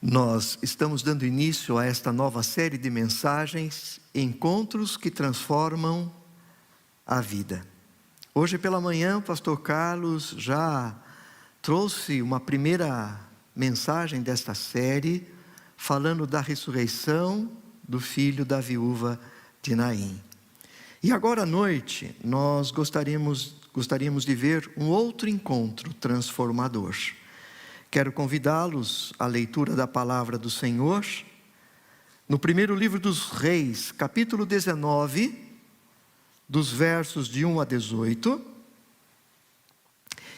Nós estamos dando início a esta nova série de mensagens, Encontros que Transformam a Vida. Hoje pela manhã o pastor Carlos já trouxe uma primeira mensagem desta série, falando da ressurreição do filho da viúva de Naim. E agora à noite nós gostaríamos de ver um outro encontro transformador. Quero convidá-los à leitura da palavra do Senhor, no primeiro livro dos Reis, capítulo 19, dos versos de 1 a 18,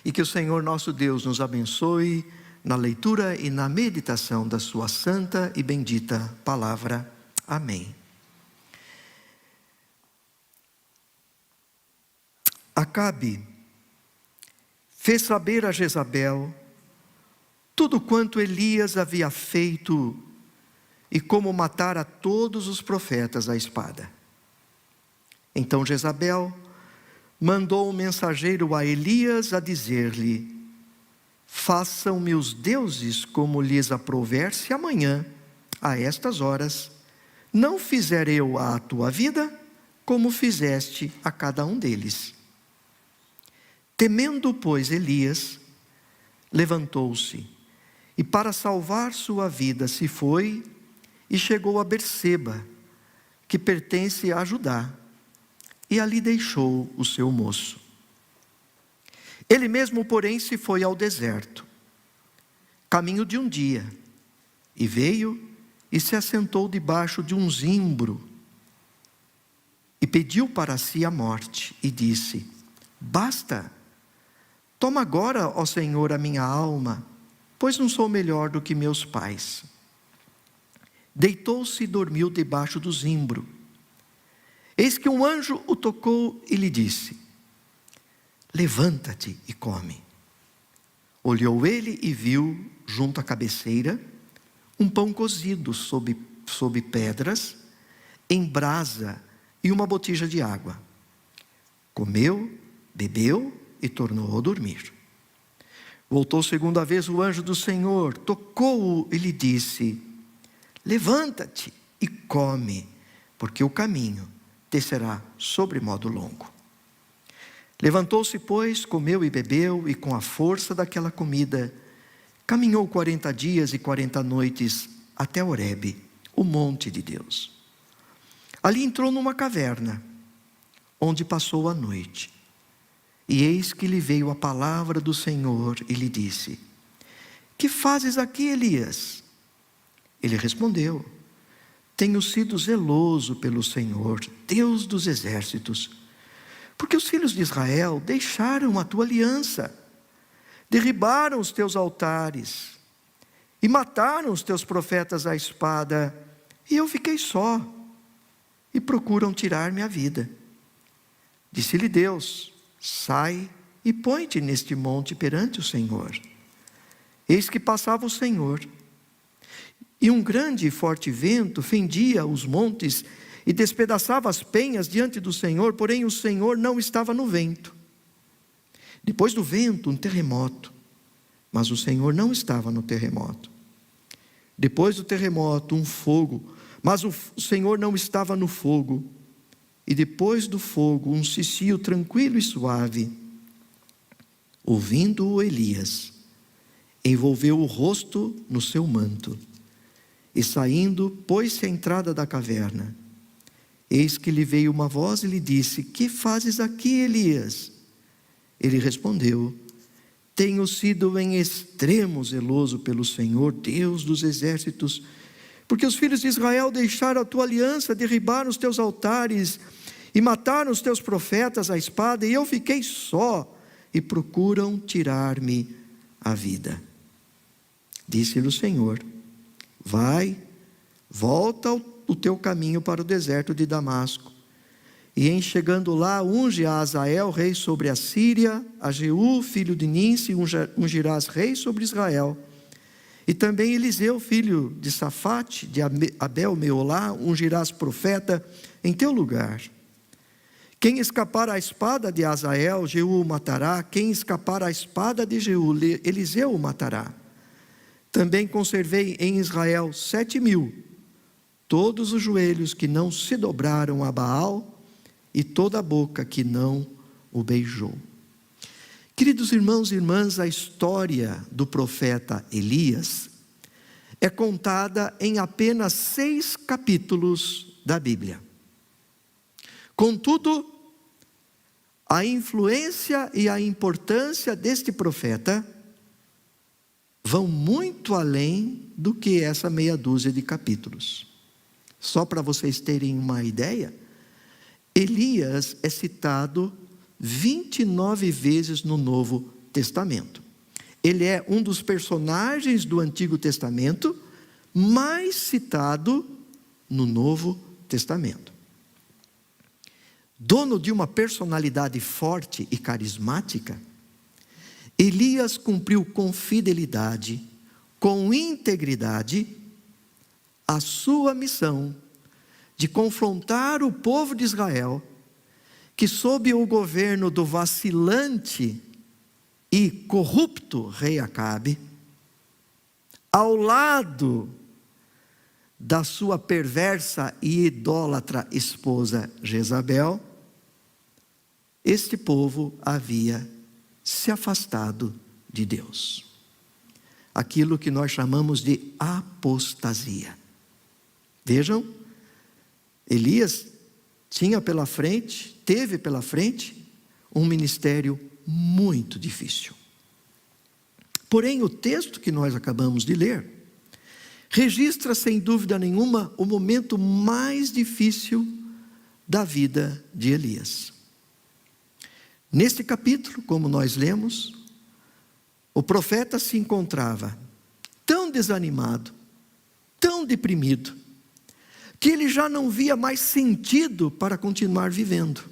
e que o Senhor nosso Deus nos abençoe na leitura e na meditação da sua santa e bendita palavra. Amém. Acabe fez saber a Jezabel tudo quanto Elias havia feito e como matara todos os profetas à espada. Então Jezabel mandou um mensageiro a Elias a dizer-lhe: façam-me os deuses como lhes aprouver, se amanhã, a estas horas, não fizer eu à tua vida, como fizeste a cada um deles. Temendo, pois, Elias, levantou-se, e para salvar sua vida se foi, e chegou a Berseba, que pertence a Judá, e ali deixou o seu moço. Ele mesmo, porém, se foi ao deserto, caminho de um dia, e veio e se assentou debaixo de um zimbro, e pediu para si a morte, e disse: basta, toma agora, ó Senhor, a minha alma, pois não sou melhor do que meus pais. Deitou-se e dormiu debaixo do zimbro. Eis que um anjo o tocou e lhe disse: levanta-te e come. Olhou ele e viu, junto à cabeceira, um pão cozido sob pedras, em brasa e uma botija de água. Comeu, bebeu e tornou a dormir. Voltou segunda vez o anjo do Senhor, tocou-o e lhe disse: levanta-te e come, porque o caminho te será sobremodo longo. Levantou-se, pois, comeu e bebeu, e com a força daquela comida, caminhou 40 dias e 40 noites até Horebe, o monte de Deus. Ali entrou numa caverna, onde passou a noite. E eis que lhe veio a palavra do Senhor e lhe disse: que fazes aqui, Elias? Ele respondeu: tenho sido zeloso pelo Senhor, Deus dos exércitos, porque os filhos de Israel deixaram a tua aliança, derribaram os teus altares e mataram os teus profetas à espada, e eu fiquei só, e procuram tirar-me a vida. Disse-lhe Deus: sai e põe-te neste monte perante o Senhor. Eis que passava o Senhor, e um grande e forte vento fendia os montes e despedaçava as penhas diante do Senhor, porém o Senhor não estava no vento. Depois do vento, um terremoto, mas o Senhor não estava no terremoto. Depois do terremoto, um fogo, mas o Senhor não estava no fogo. E depois do fogo, um cicio tranquilo e suave. Ouvindo-o Elias, envolveu o rosto no seu manto, e saindo, pôs-se à entrada da caverna. Eis que lhe veio uma voz e lhe disse: que fazes aqui, Elias? Ele respondeu: tenho sido em extremo zeloso pelo Senhor, Deus dos exércitos, porque os filhos de Israel deixaram a tua aliança, derribaram os teus altares e mataram os teus profetas à espada, e eu fiquei só, e procuram tirar-me a vida. Disse-lhe o Senhor: vai, volta o teu caminho para o deserto de Damasco, e em chegando lá, unge a Azael, rei sobre a Síria, a Jeú, filho de Ninsi, ungirás rei sobre Israel. E também Eliseu, filho de Safate, de Abel-Meolá, ungirás profeta em teu lugar. Quem escapar à espada de Azael, Jeú o matará. Quem escapar à espada de Jeú, Eliseu o matará. Também conservei em Israel 7.000, todos os joelhos que não se dobraram a Baal e toda a boca que não o beijou. Queridos irmãos e irmãs, a história do profeta Elias é contada em apenas 6 capítulos da Bíblia. Contudo, a influência e a importância deste profeta vão muito além do que essa meia dúzia de capítulos. Só para vocês terem uma ideia, Elias é citado 29 vezes no Novo Testamento. Ele é um dos personagens do Antigo Testamento mais citado no Novo Testamento. Dono de uma personalidade forte e carismática, Elias cumpriu com fidelidade, com integridade, a sua missão de confrontar o povo de Israel, que sob o governo do vacilante e corrupto rei Acabe, ao lado da sua perversa e idólatra esposa Jezabel, este povo havia se afastado de Deus. Aquilo que nós chamamos de apostasia. Vejam, Elias teve pela frente um ministério muito difícil. Porém, o texto que nós acabamos de ler registra, sem dúvida nenhuma, o momento mais difícil da vida de Elias. Neste capítulo, como nós lemos, o profeta se encontrava tão desanimado, tão deprimido, que ele já não via mais sentido para continuar vivendo.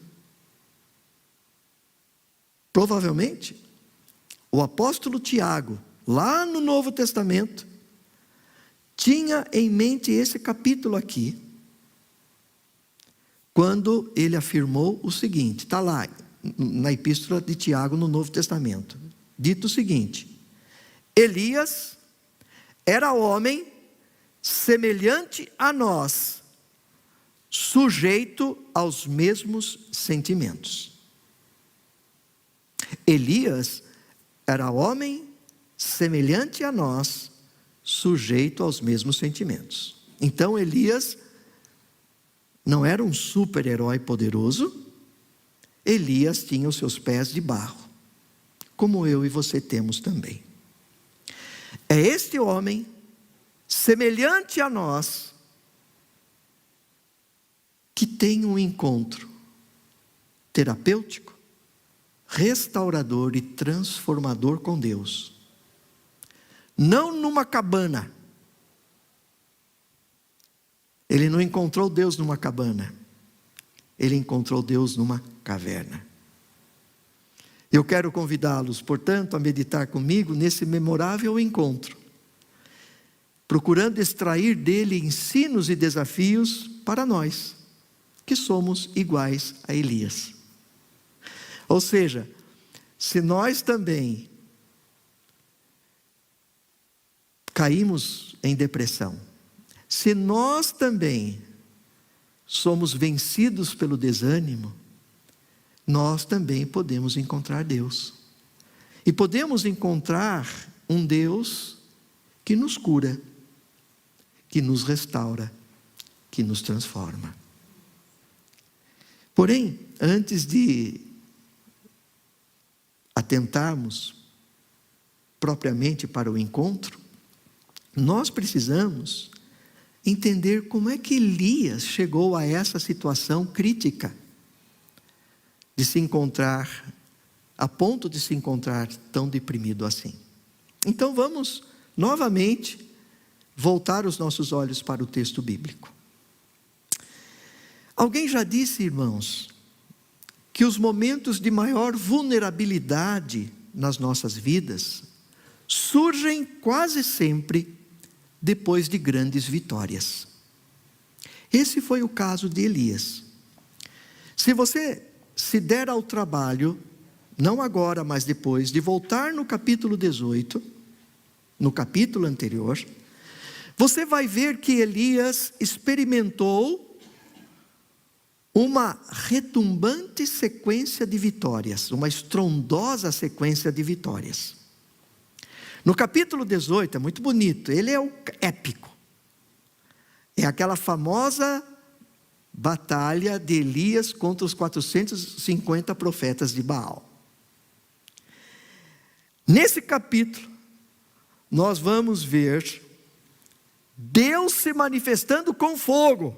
Provavelmente, o apóstolo Tiago, lá no Novo Testamento, tinha em mente esse capítulo aqui, quando ele afirmou o seguinte, está lá na epístola de Tiago no Novo Testamento, dito o seguinte: Elias era homem semelhante a nós, sujeito aos mesmos sentimentos. Elias era homem semelhante a nós, sujeito aos mesmos sentimentos. Então Elias não era um super-herói poderoso. Elias tinha os seus pés de barro, como eu e você temos também. É este homem, semelhante a nós, que tem um encontro terapêutico, restaurador e transformador com Deus. Não numa cabana. Ele não encontrou Deus numa cabana. Ele encontrou Deus numa caverna. Eu quero convidá-los, portanto, a meditar comigo nesse memorável encontro, procurando extrair dele ensinos e desafios para nós, que somos iguais a Elias. Ou seja, se nós também caímos em depressão, se nós também somos vencidos pelo desânimo, nós também podemos encontrar Deus. E podemos encontrar um Deus que nos cura, que nos restaura, que nos transforma. Porém, antes de atentarmos propriamente para o encontro, nós precisamos entender como é que Elias chegou a essa situação crítica de se encontrar, a ponto de se encontrar tão deprimido assim. Então vamos novamente voltar os nossos olhos para o texto bíblico. Alguém já disse, irmãos, que os momentos de maior vulnerabilidade nas nossas vidas surgem quase sempre depois de grandes vitórias. Esse foi o caso de Elias. Se você se der ao trabalho, não agora, mas depois, de voltar no capítulo 18, no capítulo anterior, você vai ver que Elias experimentou uma retumbante sequência de vitórias, uma estrondosa sequência de vitórias. No capítulo 18, é muito bonito, ele é o épico. É aquela famosa batalha de Elias contra os 450 profetas de Baal. Nesse capítulo, nós vamos ver Deus se manifestando com fogo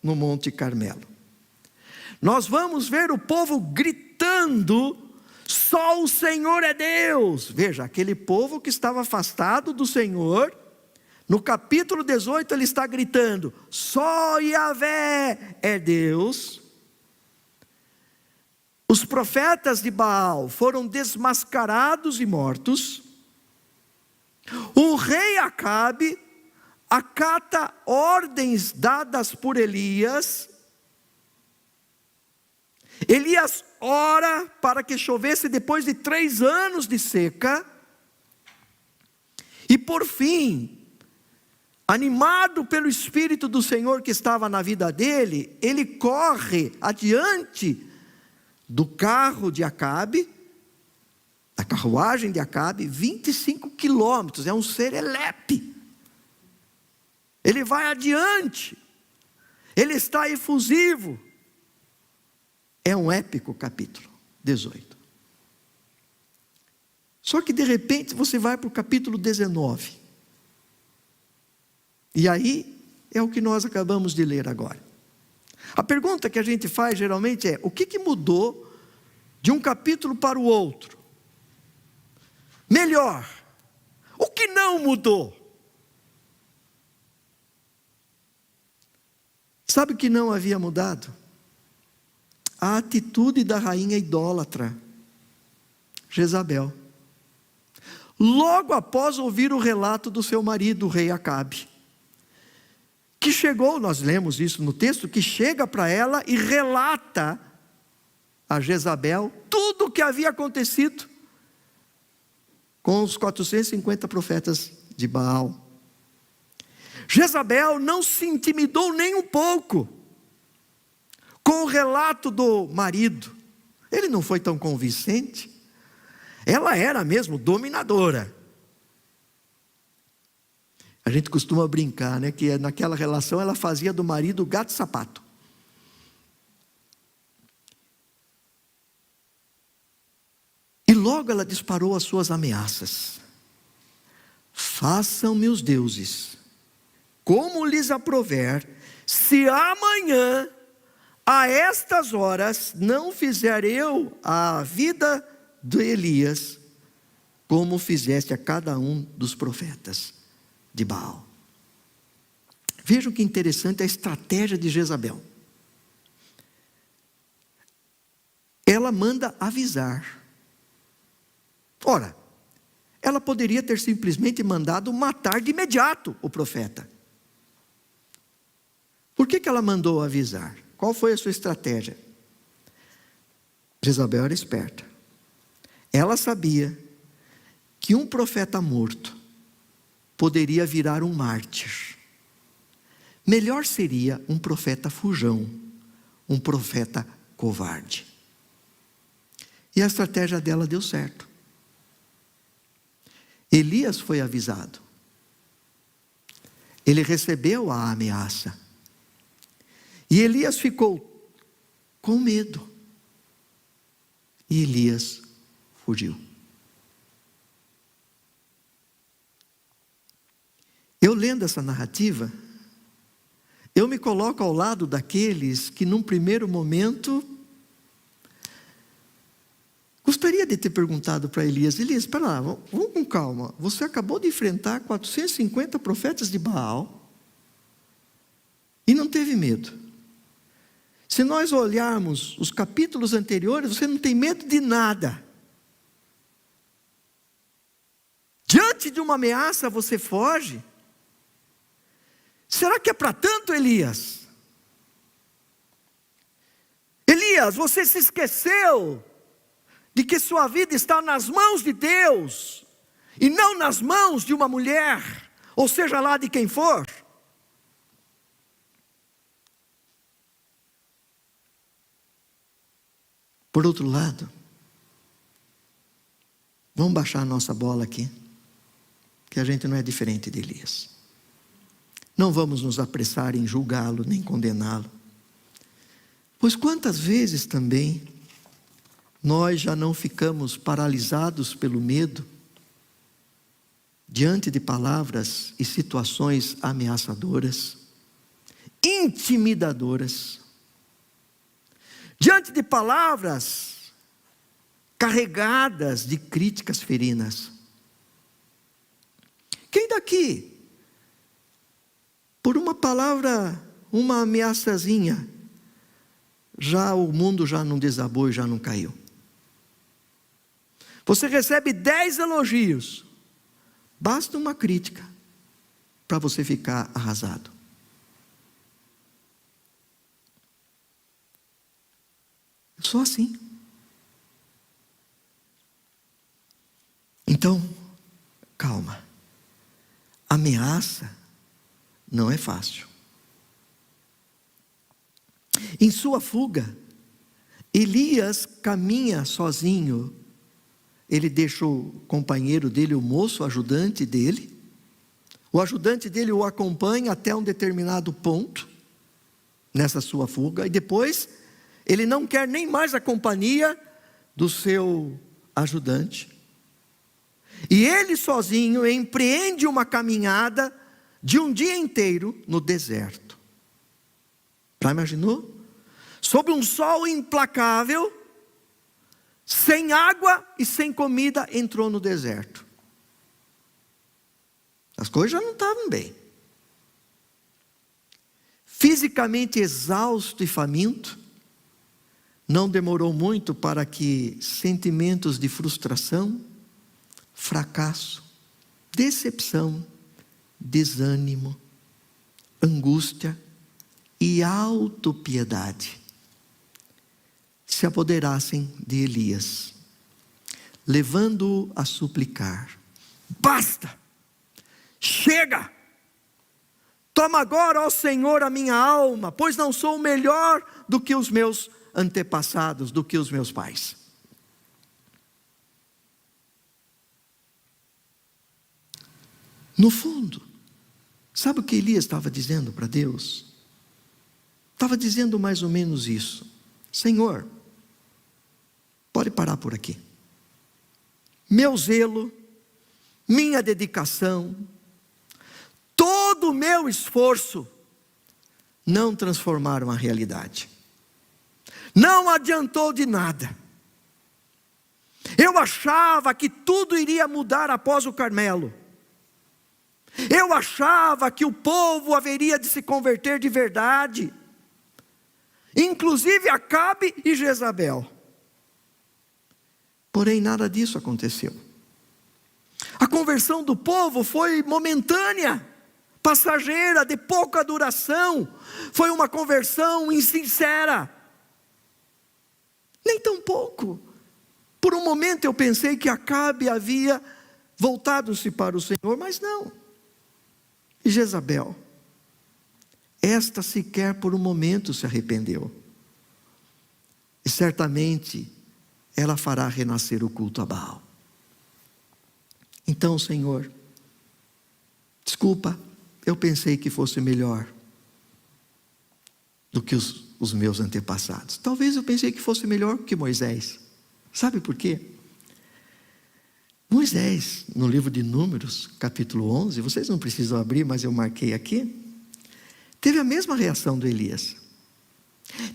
no Monte Carmelo. Nós vamos ver o povo gritando: só o Senhor é Deus. Veja, aquele povo que estava afastado do Senhor, no capítulo 18 ele está gritando: só Yahvé é Deus. Os profetas de Baal foram desmascarados e mortos. O rei Acabe acata ordens dadas por Elias. Elias ora para que chovesse depois de 3 anos de seca. E por fim, animado pelo Espírito do Senhor que estava na vida dele, ele corre adiante do carro de Acabe, da carruagem de Acabe, 25 quilômetros, é um serelepe. Ele vai adiante, ele está efusivo. É um épico capítulo 18. Só que de repente você vai para o capítulo 19. E aí é o que nós acabamos de ler agora. A pergunta que a gente faz geralmente é: o que mudou de um capítulo para o outro? Melhor, o que não mudou? Sabe o que não havia mudado? A atitude da rainha idólatra, Jezabel. Logo após ouvir o relato do seu marido, o rei Acabe, que chegou, nós lemos isso no texto, que chega para ela e relata a Jezabel tudo o que havia acontecido com os 450 profetas de Baal. Jezabel não se intimidou nem um pouco com o relato do marido. Ele não foi tão convincente. Ela era mesmo dominadora. A gente costuma brincar, né, que naquela relação ela fazia do marido gato sapato. E logo ela disparou as suas ameaças: façam-me os deuses como lhes aprouver, se amanhã a estas horas não fizer eu a vida de Elias, como fizeste a cada um dos profetas de Baal. Vejam que interessante a estratégia de Jezabel. Ela manda avisar. Ora, ela poderia ter simplesmente mandado matar de imediato o profeta. Por que ela mandou avisar? Qual foi a sua estratégia? Jezabel era esperta. Ela sabia que um profeta morto poderia virar um mártir. Melhor seria um profeta fujão, um profeta covarde. E a estratégia dela deu certo. Elias foi avisado. Ele recebeu a ameaça. E Elias ficou com medo. E Elias fugiu. Eu lendo essa narrativa, eu me coloco ao lado daqueles que num primeiro momento gostaria de ter perguntado para Elias: Elias, espera lá, vamos com calma. Você acabou de enfrentar 450 profetas de Baal e não teve medo. Se nós olharmos os capítulos anteriores, você não tem medo de nada. Diante de uma ameaça você foge? Será que é para tanto, Elias? Elias, você se esqueceu de que sua vida está nas mãos de Deus e não nas mãos de uma mulher, ou seja lá de quem for. Por outro lado, vamos baixar a nossa bola aqui, que a gente não é diferente de Elias. Não vamos nos apressar em julgá-lo, nem condená-lo. Pois quantas vezes também nós já não ficamos paralisados pelo medo, diante de palavras e situações ameaçadoras, intimidadoras, diante de palavras carregadas de críticas ferinas. Quem daqui, por uma palavra, uma ameaçazinha, já o mundo já não desabou e já não caiu? Você recebe 10 elogios, basta uma crítica para você ficar arrasado. Eu sou assim. Então, calma. Ameaça não é fácil. Em sua fuga, Elias caminha sozinho. Ele deixa o companheiro dele, o moço, o ajudante dele. O ajudante dele o acompanha até um determinado ponto, nessa sua fuga. E depois, ele não quer nem mais a companhia do seu ajudante. E ele sozinho empreende uma caminhada de um dia inteiro no deserto. Já imaginou? Sob um sol implacável, sem água e sem comida, entrou no deserto. As coisas já não estavam bem. Fisicamente exausto e faminto, não demorou muito para que sentimentos de frustração, fracasso, decepção, desânimo, angústia e autopiedade se apoderassem de Elias, levando-o a suplicar: basta, chega, toma agora, ó Senhor, a minha alma, pois não sou melhor do que os meus antepassados, do que os meus pais. No fundo, sabe o que Elias estava dizendo para Deus? Estava dizendo mais ou menos isso: Senhor, pode parar por aqui. Meu zelo, minha dedicação, todo o meu esforço não transformaram a realidade. Não adiantou de nada. Eu achava que tudo iria mudar após o Carmelo. Eu achava que o povo haveria de se converter de verdade, inclusive Acabe e Jezabel. Porém, nada disso aconteceu. A conversão do povo foi momentânea, passageira, de pouca duração. Foi uma conversão insincera. Nem tão pouco. Por um momento eu pensei que Acabe havia voltado-se para o Senhor, mas não. E Jezabel, esta sequer por um momento se arrependeu. E certamente ela fará renascer o culto a Baal. Então, Senhor, desculpa, eu pensei que fosse melhor do que os meus antepassados. Talvez eu pensei que fosse melhor que Moisés. Sabe por quê? Moisés, no livro de Números, capítulo 11, vocês não precisam abrir, mas eu marquei aqui, teve a mesma reação do Elias.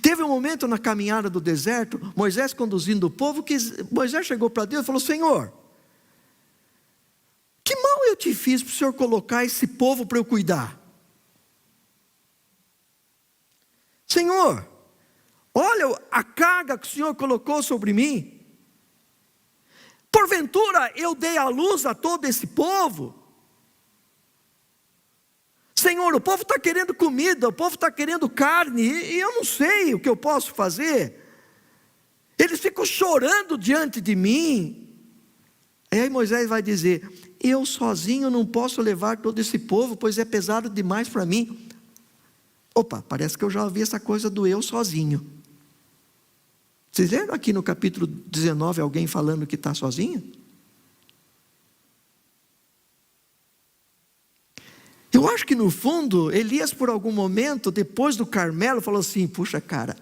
Teve um momento na caminhada do deserto, Moisés conduzindo o povo, que Moisés chegou para Deus e falou: Senhor, que mal eu te fiz para o Senhor colocar esse povo para eu cuidar? Senhor, olha a carga que o Senhor colocou sobre mim. Porventura eu dei a luz a todo esse povo? Senhor, o povo está querendo comida, o povo está querendo carne, e eu não sei o que eu posso fazer. Eles ficam chorando diante de mim. E aí Moisés vai dizer: eu sozinho não posso levar todo esse povo, pois é pesado demais para mim. Opa, parece que eu já ouvi essa coisa do eu sozinho. Vocês leram aqui no capítulo 19 alguém falando que está sozinho? Eu acho que no fundo, Elias por algum momento, depois do Carmelo, falou assim, puxa cara,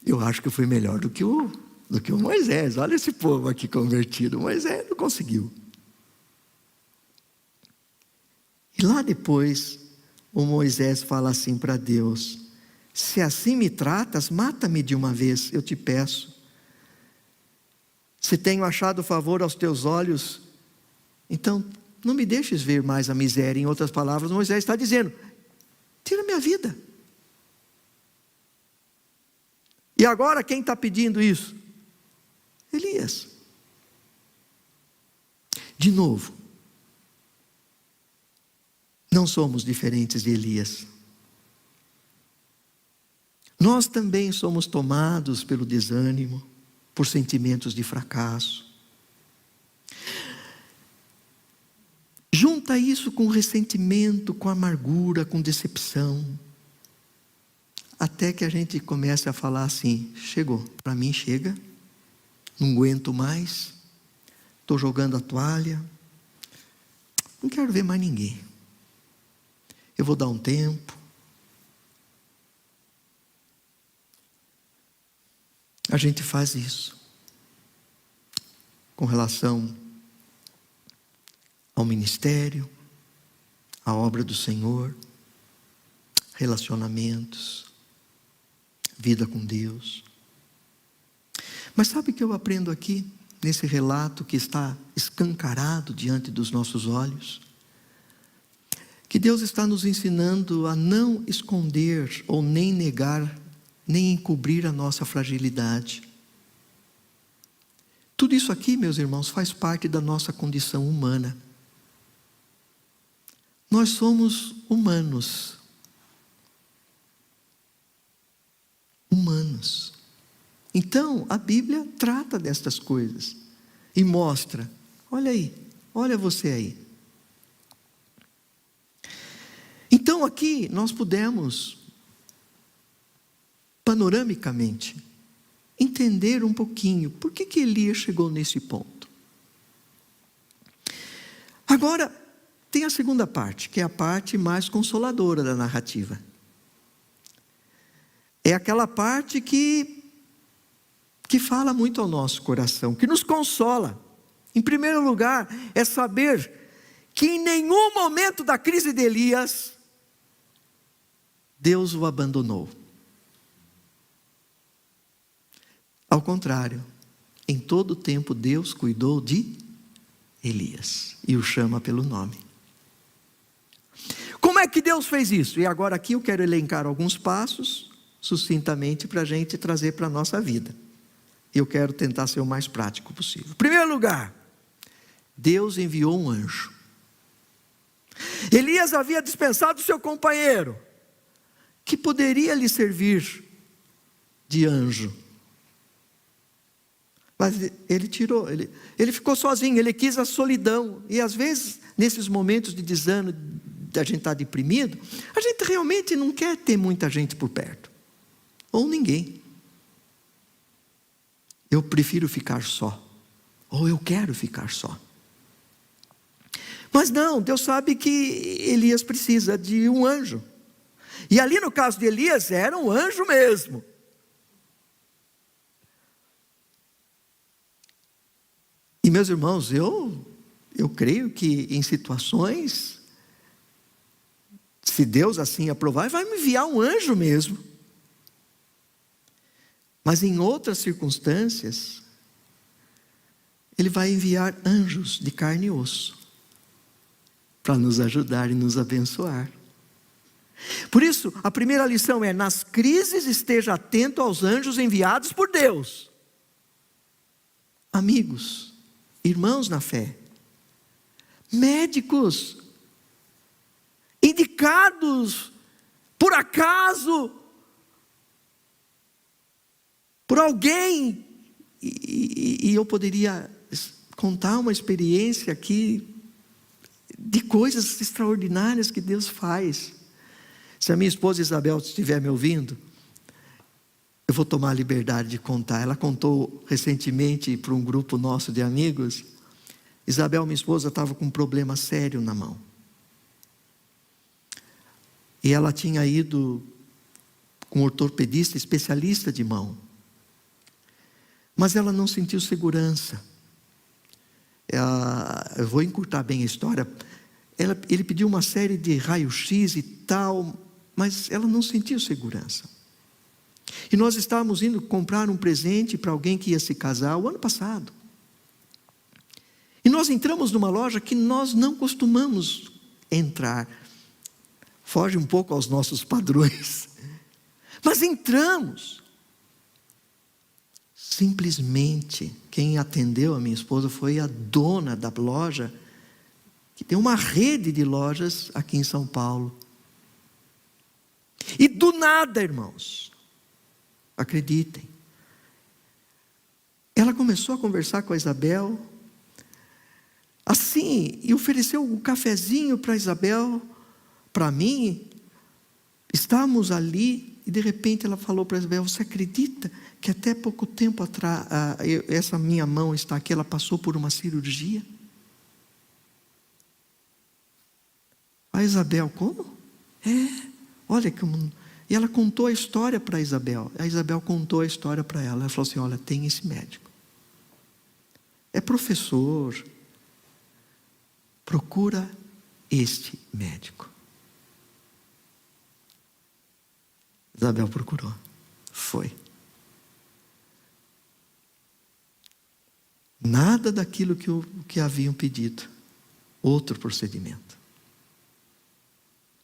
eu acho que eu fui melhor do que o Moisés. Olha esse povo aqui convertido. Moisés não conseguiu. E lá depois, o Moisés fala assim para Deus, se assim me tratas, mata-me de uma vez, eu te peço. Se tenho achado favor aos teus olhos, então não me deixes ver mais a miséria. Em outras palavras, Moisés está dizendo, tira minha vida. E agora quem está pedindo isso? Elias. De novo, não somos diferentes de Elias. Nós também somos tomados pelo desânimo, por sentimentos de fracasso. Junta isso com ressentimento, com amargura, com decepção. Até que a gente comece a falar assim, chegou, para mim chega, não aguento mais, estou jogando a toalha, não quero ver mais ninguém. Eu vou dar um tempo. A gente faz isso com relação ao ministério, à obra do Senhor, relacionamentos, vida com Deus. Mas sabe o que eu aprendo aqui, nesse relato que está escancarado diante dos nossos olhos? Que Deus está nos ensinando a não esconder ou nem negar, nem encobrir a nossa fragilidade. Tudo isso aqui, meus irmãos, faz parte da nossa condição humana. Nós somos humanos. Humanos. Então, a Bíblia trata destas coisas e mostra, olha aí, olha você aí. Então aqui nós pudemos, panoramicamente, entender um pouquinho por que Elias chegou nesse ponto. Agora, tem a segunda parte, que é a parte mais consoladora da narrativa. É aquela parte que fala muito ao nosso coração, que nos consola. Em primeiro lugar, é saber que em nenhum momento da crise de Elias, Deus o abandonou. Ao contrário, em todo o tempo Deus cuidou de Elias e o chama pelo nome. Como é que Deus fez isso? E agora aqui eu quero elencar alguns passos, sucintamente, para a gente trazer para a nossa vida. Eu quero tentar ser o mais prático possível. Em primeiro lugar, Deus enviou um anjo. Elias havia dispensado seu companheiro, que poderia lhe servir de anjo. Mas ele tirou, ele ficou sozinho, ele quis a solidão. E às vezes, nesses momentos de desânimo, da gente estar deprimido, a gente realmente não quer ter muita gente por perto. Ou ninguém. Eu prefiro ficar só. Ou eu quero ficar só. Mas não, Deus sabe que Elias precisa de um anjo. E ali no caso de Elias, era um anjo mesmo. E meus irmãos, eu creio que em situações, se Deus assim aprovar, vai me enviar um anjo mesmo. Mas em outras circunstâncias, Ele vai enviar anjos de carne e osso, para nos ajudar e nos abençoar. Por isso, a primeira lição é, nas crises esteja atento aos anjos enviados por Deus. Amigos, irmãos na fé, médicos, indicados, por acaso, por alguém, e eu poderia contar uma experiência aqui de coisas extraordinárias que Deus faz. Se a minha esposa Isabel estiver me ouvindo, eu vou tomar a liberdade de contar. Ela contou recentemente para um grupo nosso de amigos. Isabel, minha esposa, estava com um problema sério na mão. E ela tinha ido com um ortopedista, especialista de mão. Mas ela não sentiu segurança. Eu vou encurtar bem a história. Ele pediu uma série de raio-x e tal, mas ela não sentiu segurança. E nós estávamos indo comprar um presente para alguém que ia se casar o ano passado. E nós entramos numa loja que nós não costumamos entrar. Foge um pouco aos nossos padrões. Mas entramos. Simplesmente, quem atendeu a minha esposa foi a dona da loja, que tem uma rede de lojas aqui em São Paulo. E do nada, irmãos, acreditem, ela começou a conversar com a Isabel, assim, e ofereceu um cafezinho para a Isabel, para mim. Estávamos ali, e de repente ela falou para a Isabel: você acredita que até pouco tempo atrás, essa minha mão está aqui, ela passou por uma cirurgia? A Isabel, como? Olha como... E ela contou a história para a Isabel. A Isabel contou a história para ela. Ela falou assim: olha, tem esse médico. É professor. Procura este médico. Isabel procurou. Foi. Nada daquilo que haviam pedido. Outro procedimento.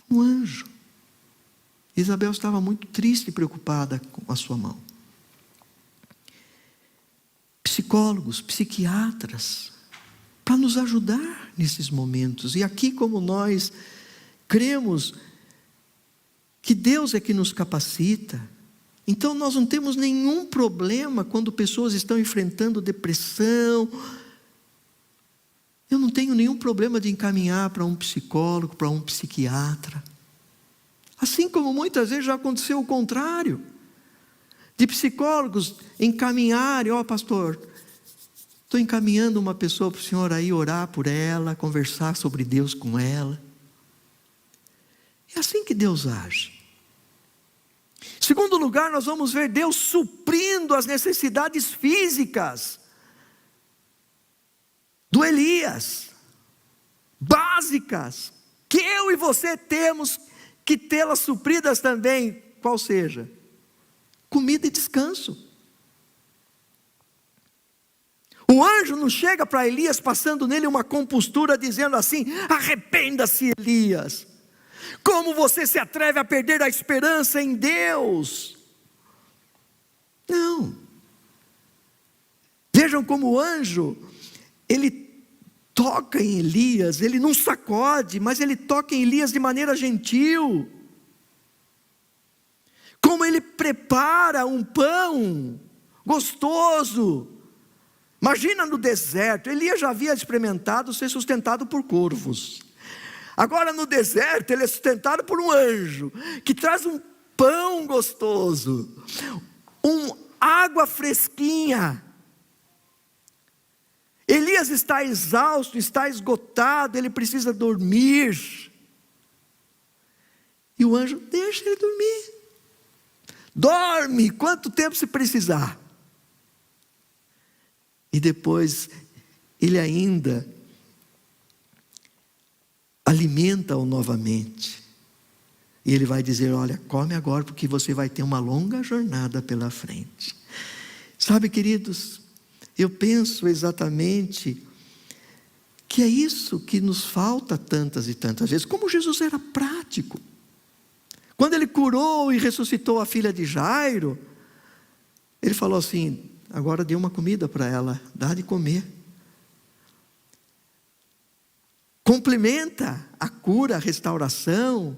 Um anjo. Isabel estava muito triste e preocupada com a sua mão. Psicólogos, psiquiatras, para nos ajudar nesses momentos. E aqui, como nós cremos que Deus é que nos capacita, então nós não temos nenhum problema quando pessoas estão enfrentando depressão. Eu não tenho nenhum problema de encaminhar para um psicólogo, para um psiquiatra. Assim como muitas vezes já aconteceu o contrário, de psicólogos encaminharem: ó, pastor, estou encaminhando uma pessoa para o senhor aí orar por ela, conversar sobre Deus com ela. É assim que Deus age. Em segundo lugar, nós vamos ver Deus suprindo as necessidades físicas do Elias, básicas, que eu e você temos que tê-las supridas também. Qual seja? Comida e descanso. O anjo não chega para Elias passando nele uma compostura dizendo assim: arrependa-se, Elias. Como você se atreve a perder a esperança em Deus? Não. Vejam como o anjo, ele toca em Elias, ele não sacode, mas ele toca em Elias de maneira gentil. Como ele prepara um pão gostoso. Imagina no deserto, Elias já havia experimentado ser sustentado por corvos. Agora no deserto ele é sustentado por um anjo, que traz um pão gostoso, água fresquinha. Elias está exausto, está esgotado, ele precisa dormir. E o anjo deixa ele dormir. Dorme quanto tempo se precisar. E depois ele ainda alimenta-o novamente. E ele vai dizer: olha, come agora, porque você vai ter uma longa jornada pela frente. Sabe, queridos, eu penso exatamente que é isso que nos falta tantas e tantas vezes. Como Jesus era prático. Quando ele curou e ressuscitou a filha de Jairo, ele falou assim: agora dê uma comida para ela, dá de comer. Complementa a cura, a restauração.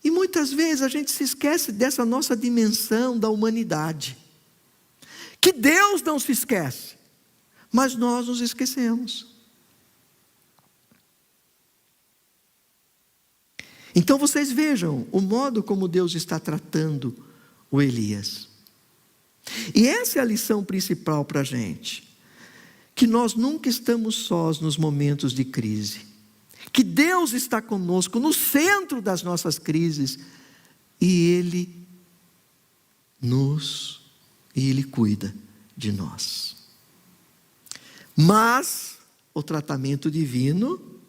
E muitas vezes a gente se esquece dessa nossa dimensão da humanidade. Que Deus não se esquece, Mas nós nos esquecemos. Então vocês vejam o modo como Deus está tratando o Elias. E essa é a lição principal para a gente. Que nós nunca estamos sós nos momentos de crise. Que Deus está conosco no centro das nossas crises. E Ele cuida de nós. Mas o tratamento divino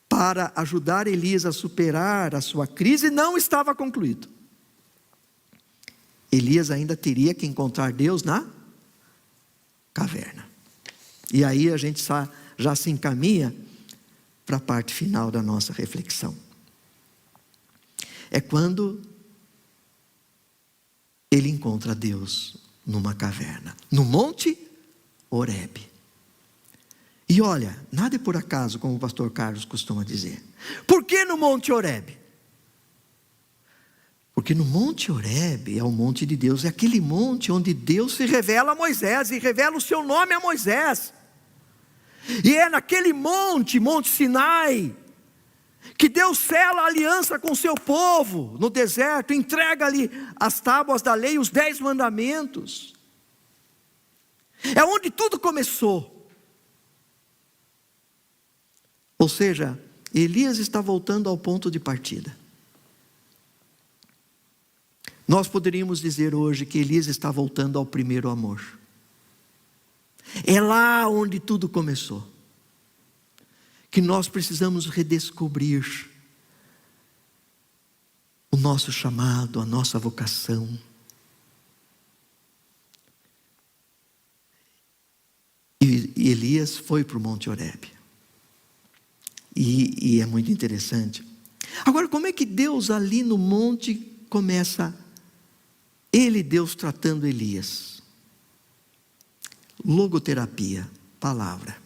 para ajudar Elias a superar a sua crise não estava concluído. Elias ainda teria que encontrar Deus na caverna. E aí a gente já se encaminha para a parte final da nossa reflexão. É quando ele encontra Deus numa caverna, no Monte Horebe. E olha, nada é por acaso, como o pastor Carlos costuma dizer. Por que no Monte Horebe? Porque no Monte Horebe é o monte de Deus, é aquele monte onde Deus se revela a Moisés e revela o seu nome a Moisés. E é naquele monte, Monte Sinai, que Deus sela a aliança com o seu povo no deserto, entrega-lhe as tábuas da lei, os 10 mandamentos. É onde tudo começou. Ou seja, Elias está voltando ao ponto de partida. Nós poderíamos dizer hoje que Elias está voltando ao primeiro amor. É lá onde tudo começou. Que nós precisamos redescobrir o nosso chamado, a nossa vocação. E Elias foi para o Monte Horebe. E é muito interessante. Agora, como é que Deus ali no monte começa? Deus tratando Elias. Logoterapia, palavra.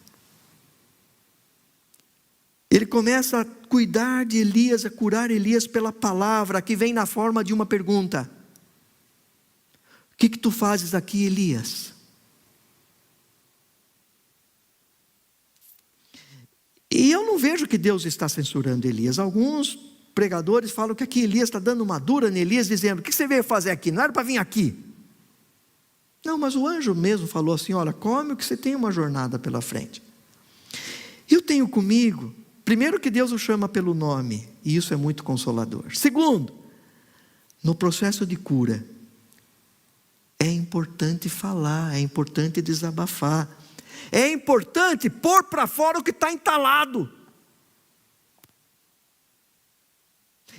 Ele começa a cuidar de Elias, a curar Elias pela palavra, que vem na forma de uma pergunta. O que tu fazes aqui, Elias? E eu não vejo que Deus está censurando Elias. Alguns pregadores falam que aqui Elias está dando uma dura em Elias, dizendo: o que você veio fazer aqui? Não era para vir aqui. Não, mas o anjo mesmo falou assim: olha, come, que você tem uma jornada pela frente. Eu tenho comigo, primeiro, que Deus o chama pelo nome, e isso é muito consolador. Segundo, no processo de cura, é importante falar, é importante desabafar, é importante pôr para fora o que está entalado.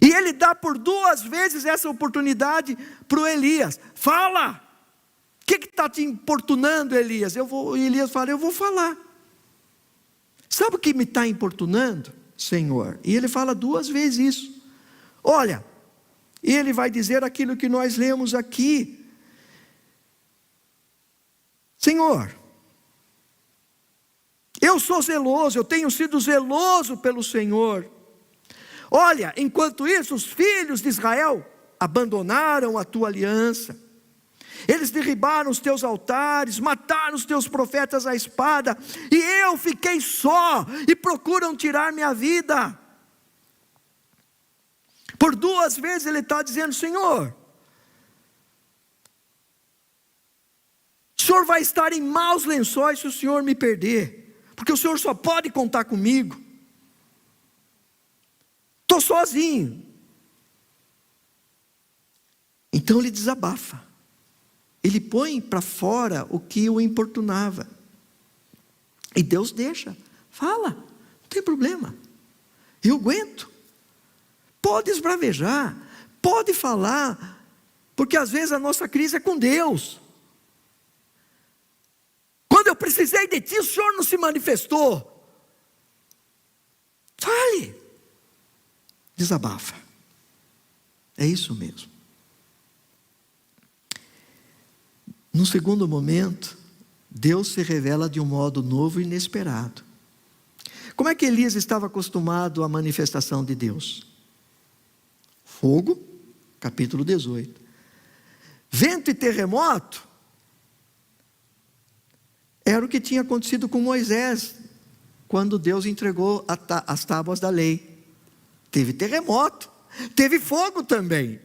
E ele dá por 2 vezes essa oportunidade para o Elias. Fala! O que está te importunando, Elias? Elias fala: eu vou falar. Sabe o que me está importunando, Senhor? E ele fala 2 vezes isso. Olha, ele vai dizer aquilo que nós lemos aqui. Senhor, eu sou zeloso, eu tenho sido zeloso pelo Senhor. Olha, enquanto isso, os filhos de Israel abandonaram a tua aliança. Eles derribaram os teus altares, mataram os teus profetas à espada, e eu fiquei só, e procuram tirar minha vida. Por 2 vezes ele está dizendo: Senhor, o Senhor vai estar em maus lençóis se o Senhor me perder, porque o Senhor só pode contar comigo. Estou sozinho. Então ele desabafa. Ele põe para fora o que o importunava. E Deus deixa. Fala, não tem problema. Eu aguento. Pode esbravejar. Pode falar. Porque às vezes a nossa crise é com Deus. Quando eu precisei de ti, o Senhor não se manifestou. Fale. Desabafa. É isso mesmo. No segundo momento, Deus se revela de um modo novo e inesperado. Como é que Elias estava acostumado à manifestação de Deus? Fogo, capítulo 18. Vento e terremoto Era o que tinha acontecido com Moisés, quando Deus entregou as tábuas da lei. Teve terremoto, teve fogo também.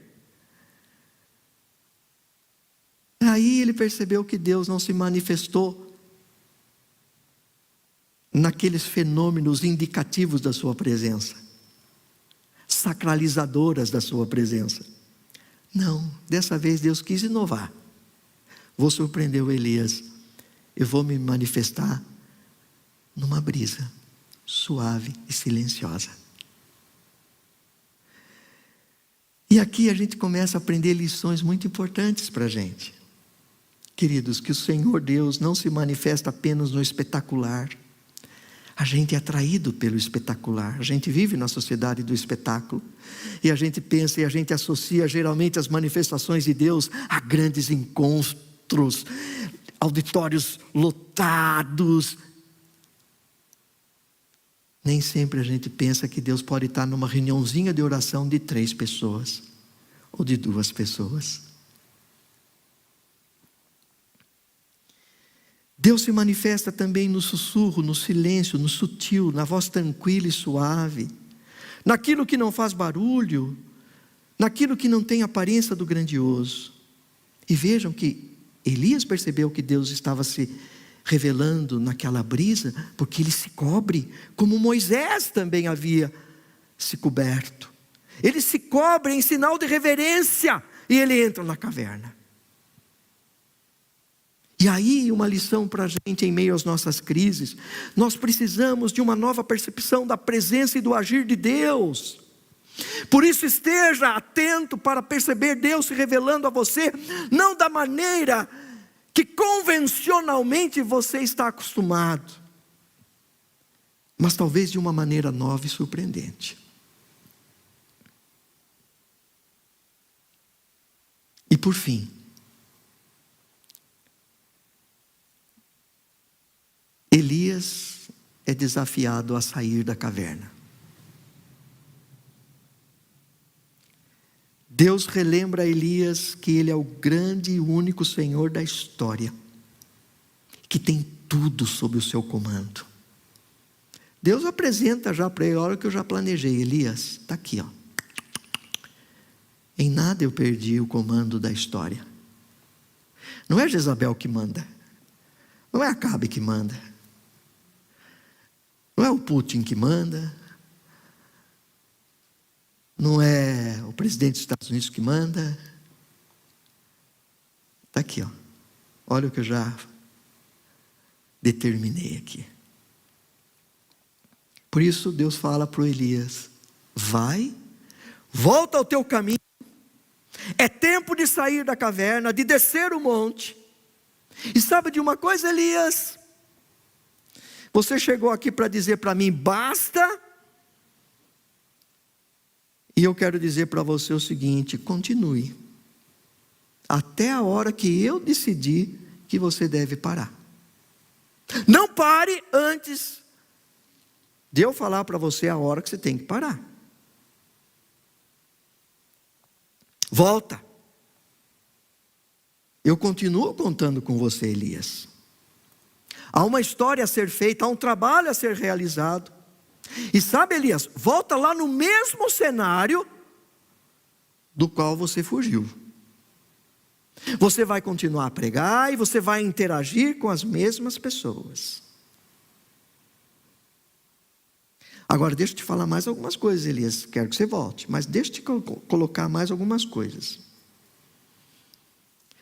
Aí ele percebeu que Deus não se manifestou naqueles fenômenos indicativos da sua presença, sacralizadoras da sua presença. Não, dessa vez Deus quis inovar. Vou surpreender o Elias. Eu vou me manifestar numa brisa suave e silenciosa. E aqui a gente começa a aprender lições muito importantes para a gente. Queridos, que o Senhor Deus não se manifesta apenas no espetacular. A gente é atraído pelo espetacular. A gente vive na sociedade do espetáculo. E a gente pensa e a gente associa geralmente as manifestações de Deus a grandes encontros, auditórios lotados. Nem sempre a gente pensa que Deus pode estar numa reuniãozinha de oração de 3 pessoas ou de 2 pessoas. Deus se manifesta também no sussurro, no silêncio, no sutil, na voz tranquila e suave, naquilo que não faz barulho, naquilo que não tem aparência do grandioso. E vejam que Elias percebeu que Deus estava se revelando naquela brisa, porque ele se cobre, como Moisés também havia se coberto. Ele se cobre em sinal de reverência, e ele entra na caverna. E aí, uma lição para a gente em meio às nossas crises: nós precisamos de uma nova percepção da presença e do agir de Deus. Por isso, esteja atento para perceber Deus se revelando a você, não da maneira que convencionalmente você está acostumado, mas talvez de uma maneira nova e surpreendente. E por fim, Elias é desafiado a sair da caverna. Deus relembra a Elias que ele é o grande e único Senhor da história, que tem tudo sob o seu comando. Deus apresenta já para ele: olha o que eu já planejei, Elias, está aqui, ó. Em nada eu perdi o comando da história. Não é Jezabel que manda, não é Acabe que manda, não é o Putin que manda, não é o presidente dos Estados Unidos que manda. Está aqui, ó. Olha o que eu já determinei aqui. Por isso Deus fala para o Elias: vai, volta ao teu caminho. É tempo de sair da caverna, de descer o monte. E sabe de uma coisa, Elias? Você chegou aqui para dizer para mim: basta. E eu quero dizer para você o seguinte: continue, até a hora que eu decidir que você deve parar. Não pare antes de eu falar para você a hora que você tem que parar. Volta. Eu continuo contando com você, Elias. Há uma história a ser feita, há um trabalho a ser realizado. E sabe, Elias, volta lá no mesmo cenário do qual você fugiu. Você vai continuar a pregar e você vai interagir com as mesmas pessoas. Agora, deixa eu te falar mais algumas coisas, Elias. Quero que você volte, mas deixa eu te colocar mais algumas coisas.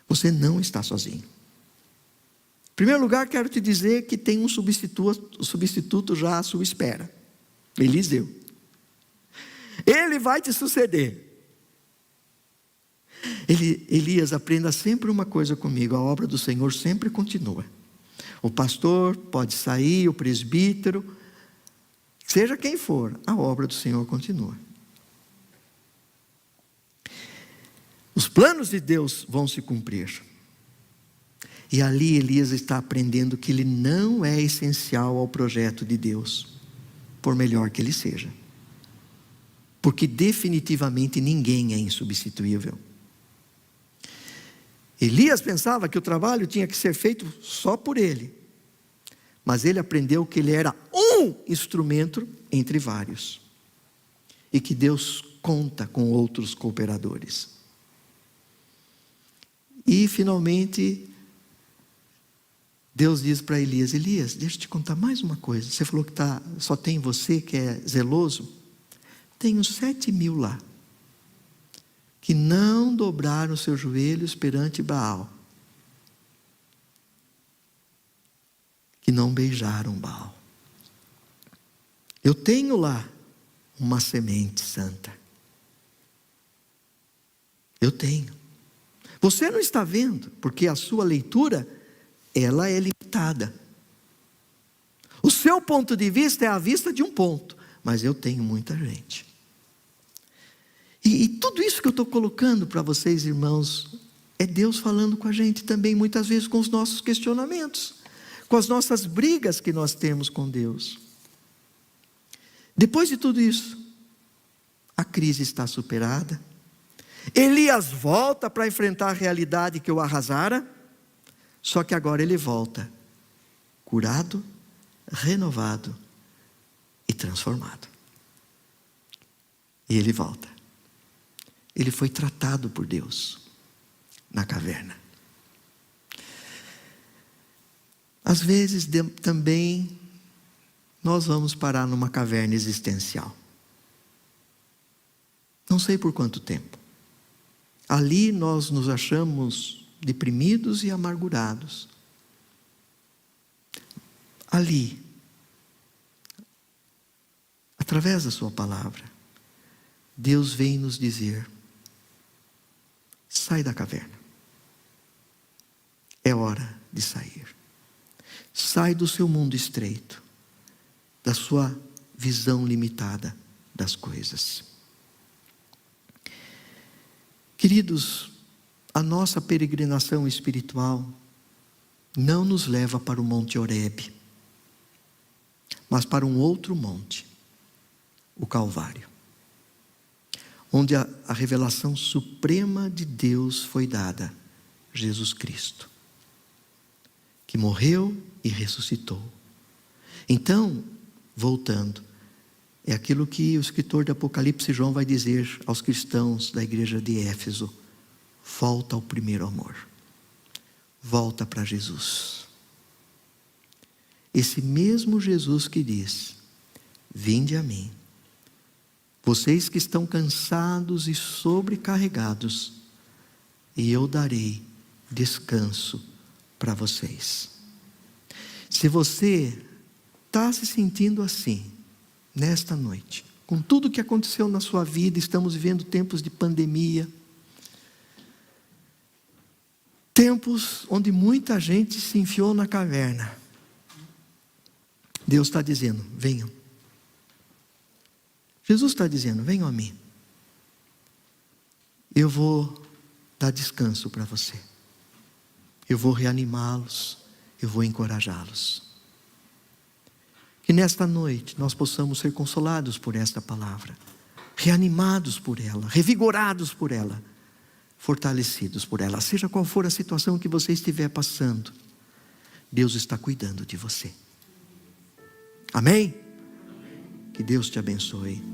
Você não está sozinho. Em primeiro lugar, quero te dizer que tem um substituto já à sua espera. Eliseu. Ele vai te suceder. Elias, aprenda sempre uma coisa comigo: a obra do Senhor sempre continua. O pastor pode sair, o presbítero, seja quem for, a obra do Senhor continua. Os planos de Deus vão se cumprir. E ali Elias está aprendendo que ele não é essencial ao projeto de Deus, por melhor que ele seja. Porque definitivamente ninguém é insubstituível. Elias pensava que o trabalho tinha que ser feito só por ele. mas ele aprendeu que ele era um instrumento entre vários. E que Deus conta com outros cooperadores. E finalmente, Deus diz para Elias: Elias, deixa eu te contar mais uma coisa. Você falou que só tem você que é zeloso. Tem uns 7.000 lá, que não dobraram seus joelhos perante Baal, que não beijaram Baal. Eu tenho lá uma semente santa. Eu tenho. Você não está vendo, porque a sua leitura, ela é limitada. O seu ponto de vista é a vista de um ponto, mas eu tenho muita gente. E tudo isso que eu estou colocando para vocês, irmãos, é Deus falando com a gente também, muitas vezes com os nossos questionamentos, com as nossas brigas que nós temos com Deus. Depois de tudo isso, a crise está superada. Elias volta para enfrentar a realidade que o arrasara, só que agora ele volta curado, renovado e transformado. E ele volta. Ele foi tratado por Deus na caverna. Às vezes também nós vamos parar numa caverna existencial. Não sei por quanto tempo. Ali nós nos achamos deprimidos e amargurados. Ali, através da sua palavra, Deus vem nos dizer: sai da caverna. É hora de sair. Sai do seu mundo estreito, da sua visão limitada das coisas. Queridos, a nossa peregrinação espiritual não nos leva para o Monte Horebe, mas para um outro monte, o Calvário, onde a revelação suprema de Deus foi dada, Jesus Cristo, que morreu e ressuscitou. Então, voltando, é aquilo que o escritor de Apocalipse, João, vai dizer aos cristãos da igreja de Éfeso: volta ao primeiro amor, volta para Jesus. Esse mesmo Jesus que diz: vinde a mim, vocês que estão cansados e sobrecarregados, e eu darei descanso para vocês. Se você está se sentindo assim, nesta noite, com tudo que aconteceu na sua vida, estamos vivendo tempos de pandemia, tempos onde muita gente se enfiou na caverna. Deus está dizendo: venham. Jesus está dizendo: venham a mim. Eu vou dar descanso para você. Eu vou reanimá-los. Eu vou encorajá-los. Que nesta noite nós possamos ser consolados por esta palavra, reanimados por ela, revigorados por ela, fortalecidos por ela. Seja qual for a situação que você estiver passando, Deus está cuidando de você. Amém? Que Deus te abençoe.